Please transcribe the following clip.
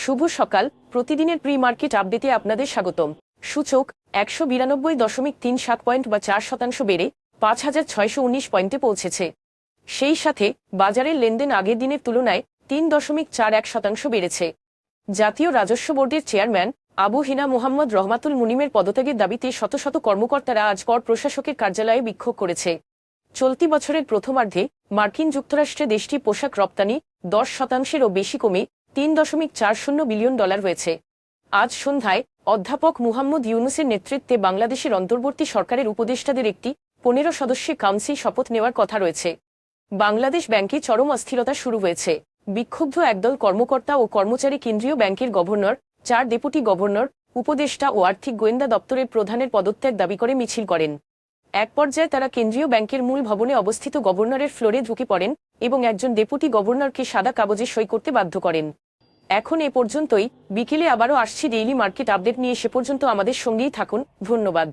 শুভ সকাল। প্রতিদিনের pre market আপডেটে আপনাদের স্বাগতম। সূচক 192.37 পয়েন্ট বা 4% বেড়ে 5,619 পয়েন্টে পৌঁছেছে। সেই সাথে বাজারের লেনদেন আগের দিনের তুলনায় 3.41% বেড়েছে। জাতীয় রাজস্ব বোর্ডের চেয়ারম্যান আবু হিনা মোহাম্মদ রহমাতুল মুনিমের পদত্যাগের দাবিতে শত শত কর্মকর্তারা আজ কর প্রশাসকের কার্যালয়ে বিক্ষোভ করেছে। চলতি বছরের প্রথমার্ধে মার্কিন যুক্তরাষ্ট্রে দেশটি পোশাক রপ্তানি 10%-এরও বেশি কমে $3.40 বিলিয়ন হয়েছে। আজ সন্ধ্যায় অধ্যাপক মুহাম্মদ ইউনুসের নেতৃত্বে বাংলাদেশের অন্তর্বর্তী সরকারের উপদেষ্টাদের একটি 15 সদস্যের কাউন্সিল শপথ নেওয়ার কথা রয়েছে। বাংলাদেশ ব্যাংকে চরম অস্থিরতা শুরু হয়েছে। বিক্ষুব্ধ একদল কর্মকর্তা ও কর্মচারী কেন্দ্রীয় ব্যাংকের গভর্নর, 4 ডেপুটি গভর্নর, উপদেষ্টা ও আর্থিক গোয়েন্দা দপ্তরের প্রধানের পদত্যাগ দাবি করে মিছিল করেন। এক পর্যায়ে তারা কেন্দ্রীয় ব্যাংকের মূল ভবনে অবস্থিত গভর্নরের ফ্লোরে ঢুকে পড়েন এবং একজন ডেপুটি গভর্নরকে সাদা কাগজে সই করতে বাধ্য করেন। এখন এ পর্যন্তই। বিকেলে আবারও আসছি ডেইলি মার্কেট আপডেট নিয়ে। সে পর্যন্ত আমাদের সঙ্গেই থাকুন। ধন্যবাদ।